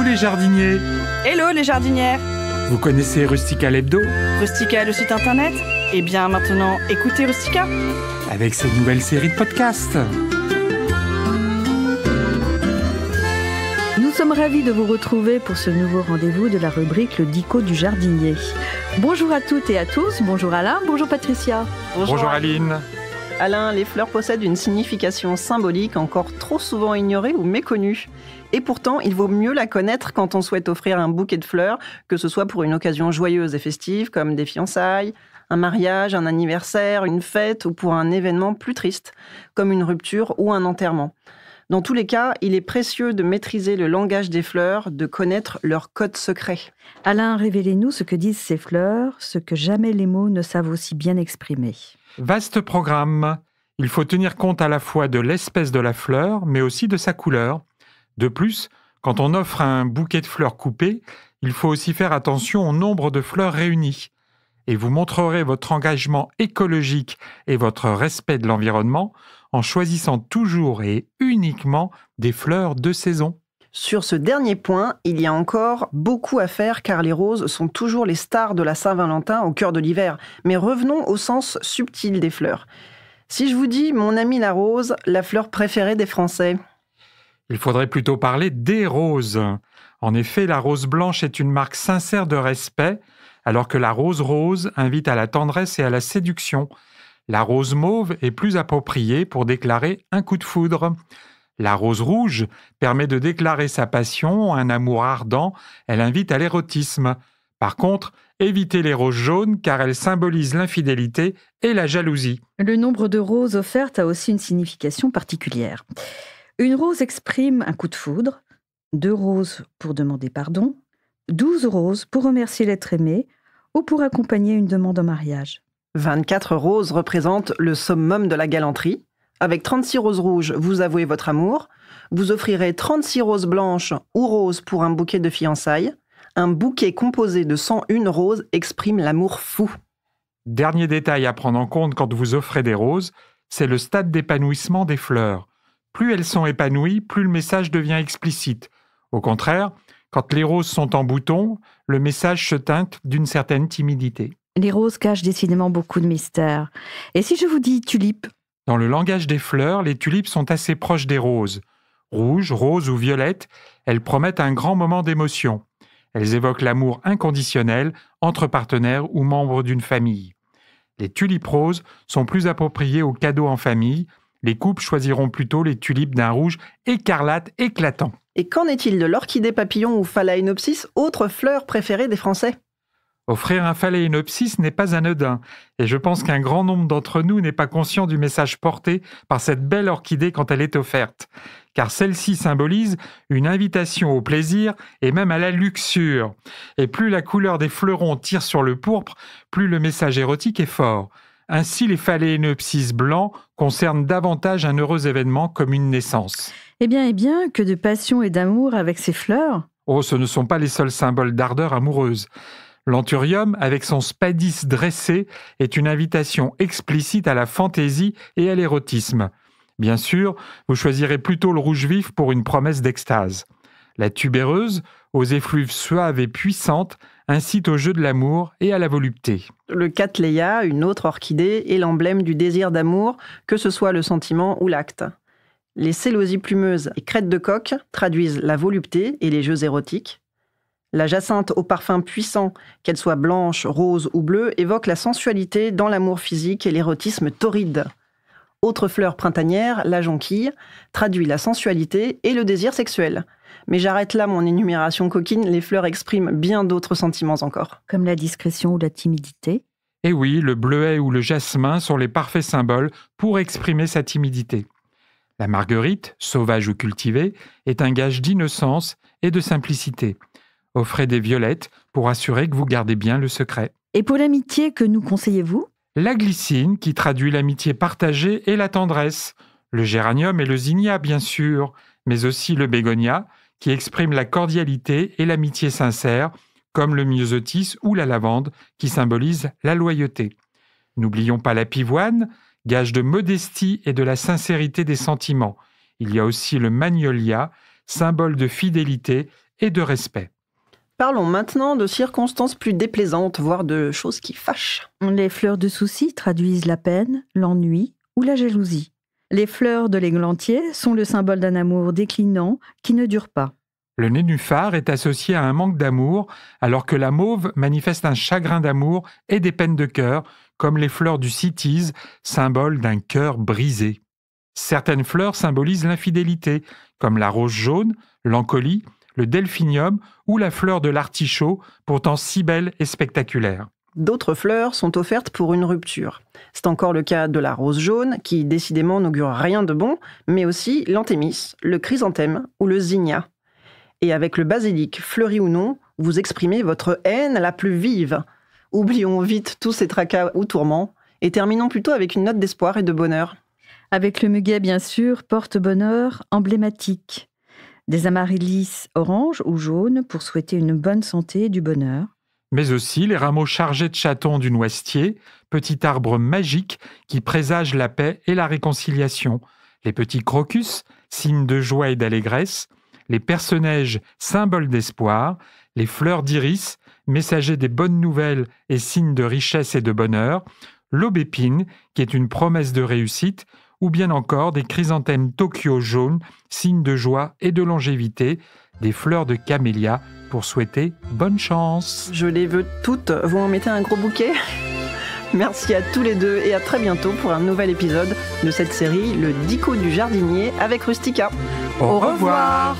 Coucou les jardiniers! Hello les jardinières! Vous connaissez Rustica l'hebdo? Rustica, le site internet? Eh bien maintenant, écoutez Rustica! Avec cette nouvelle série de podcasts. Nous sommes ravis de vous retrouver pour ce nouveau rendez-vous de la rubrique Le Dico du jardinier. Bonjour à toutes et à tous, bonjour Alain, bonjour Patricia. Bonjour Aline. Alain, les fleurs possèdent une signification symbolique encore trop souvent ignorée ou méconnue. Et pourtant, il vaut mieux la connaître quand on souhaite offrir un bouquet de fleurs, que ce soit pour une occasion joyeuse et festive, comme des fiançailles, un mariage, un anniversaire, une fête, ou pour un événement plus triste, comme une rupture ou un enterrement. Dans tous les cas, il est précieux de maîtriser le langage des fleurs, de connaître leur code secret. Alain, révélez-nous ce que disent ces fleurs, ce que jamais les mots ne savent aussi bien exprimer. Vaste programme. Il faut tenir compte à la fois de l'espèce de la fleur, mais aussi de sa couleur. De plus, quand on offre un bouquet de fleurs coupées, il faut aussi faire attention au nombre de fleurs réunies. Et vous montrerez votre engagement écologique et votre respect de l'environnement en choisissant toujours et uniquement des fleurs de saison. Sur ce dernier point, il y a encore beaucoup à faire car les roses sont toujours les stars de la Saint-Valentin au cœur de l'hiver. Mais revenons au sens subtil des fleurs. Si je vous dis, mon ami la rose, la fleur préférée des Français? Il faudrait plutôt parler des roses. En effet, la rose blanche est une marque sincère de respect, alors que la rose rose invite à la tendresse et à la séduction. La rose mauve est plus appropriée pour déclarer un coup de foudre. La rose rouge permet de déclarer sa passion, un amour ardent, elle invite à l'érotisme. Par contre, évitez les roses jaunes car elles symbolisent l'infidélité et la jalousie. Le nombre de roses offertes a aussi une signification particulière. Une rose exprime un coup de foudre, 2 roses pour demander pardon, 12 roses pour remercier l'être aimé ou pour accompagner une demande en mariage. 24 roses représentent le summum de la galanterie. Avec 36 roses rouges, vous avouez votre amour. Vous offrirez 36 roses blanches ou roses pour un bouquet de fiançailles. Un bouquet composé de 101 roses exprime l'amour fou. Dernier détail à prendre en compte quand vous offrez des roses, c'est le stade d'épanouissement des fleurs. Plus elles sont épanouies, plus le message devient explicite. Au contraire, quand les roses sont en bouton, le message se teinte d'une certaine timidité. Les roses cachent décidément beaucoup de mystères. Et si je vous dis tulipe? Dans le langage des fleurs, les tulipes sont assez proches des roses. Rouges, roses ou violettes, elles promettent un grand moment d'émotion. Elles évoquent l'amour inconditionnel entre partenaires ou membres d'une famille. Les tulipes roses sont plus appropriées aux cadeaux en famille. Les couples choisiront plutôt les tulipes d'un rouge écarlate éclatant. Et qu'en est-il de l'orchidée papillon ou Phalaenopsis, autre fleur préférée des Français? Offrir un Phalaenopsis n'est pas anodin, et je pense qu'un grand nombre d'entre nous n'est pas conscient du message porté par cette belle orchidée quand elle est offerte, car celle-ci symbolise une invitation au plaisir et même à la luxure. Et plus la couleur des fleurons tire sur le pourpre, plus le message érotique est fort. Ainsi, les Phalaenopsis blancs concernent davantage un heureux événement comme une naissance. Eh bien, que de passion et d'amour avec ces fleurs. Oh, ce ne sont pas les seuls symboles d'ardeur amoureuse. L'anthurium, avec son spadis dressé, est une invitation explicite à la fantaisie et à l'érotisme. Bien sûr, vous choisirez plutôt le rouge vif pour une promesse d'extase. La tubéreuse, aux effluves suaves et puissantes, incite au jeu de l'amour et à la volupté. Le cattleya, une autre orchidée, est l'emblème du désir d'amour, que ce soit le sentiment ou l'acte. Les célosies plumeuses et crêtes de coq traduisent la volupté et les jeux érotiques. La jacinthe au parfum puissant, qu'elle soit blanche, rose ou bleue, évoque la sensualité dans l'amour physique et l'érotisme torride. Autre fleur printanière, la jonquille, traduit la sensualité et le désir sexuel. Mais j'arrête là mon énumération coquine, les fleurs expriment bien d'autres sentiments encore. Comme la discrétion ou la timidité. Et oui, le bleuet ou le jasmin sont les parfaits symboles pour exprimer sa timidité. La marguerite, sauvage ou cultivée, est un gage d'innocence et de simplicité. Offrez des violettes pour assurer que vous gardez bien le secret. Et pour l'amitié, que nous conseillez-vous? La glycine, qui traduit l'amitié partagée et la tendresse. Le géranium et le zinnia, bien sûr, mais aussi le bégonia, qui exprime la cordialité et l'amitié sincère, comme le myosotis ou la lavande, qui symbolise la loyauté. N'oublions pas la pivoine, gage de modestie et de la sincérité des sentiments. Il y a aussi le magnolia, symbole de fidélité et de respect. Parlons maintenant de circonstances plus déplaisantes, voire de choses qui fâchent. Les fleurs de souci traduisent la peine, l'ennui ou la jalousie. Les fleurs de l'églantier sont le symbole d'un amour déclinant qui ne dure pas. Le nénuphar est associé à un manque d'amour, alors que la mauve manifeste un chagrin d'amour et des peines de cœur, comme les fleurs du cytise, symbole d'un cœur brisé. Certaines fleurs symbolisent l'infidélité, comme la rose jaune, l'encolie, le delphinium ou la fleur de l'artichaut, pourtant si belle et spectaculaire. D'autres fleurs sont offertes pour une rupture. C'est encore le cas de la rose jaune, qui décidément n'augure rien de bon, mais aussi l'anthémis, le chrysanthème ou le zinnia. Et avec le basilic, fleuri ou non, vous exprimez votre haine la plus vive. Oublions vite tous ces tracas ou tourments, et terminons plutôt avec une note d'espoir et de bonheur. Avec le muguet, bien sûr, porte-bonheur emblématique. Des amaryllis orange ou jaune pour souhaiter une bonne santé et du bonheur. Mais aussi les rameaux chargés de chatons du noisetier, petit arbre magique qui présage la paix et la réconciliation. Les petits crocus, signes de joie et d'allégresse. Les personnages, symboles d'espoir. Les fleurs d'iris, messagers des bonnes nouvelles et signes de richesse et de bonheur. L'aubépine, qui est une promesse de réussite. Ou bien encore des chrysanthèmes Tokyo jaunes, signes de joie et de longévité. Des fleurs de camélia pour souhaiter bonne chance. Je les veux toutes, vous en mettez un gros bouquet. Merci à tous les deux et à très bientôt pour un nouvel épisode de cette série, le Dico du jardinier avec Rustica. Au revoir.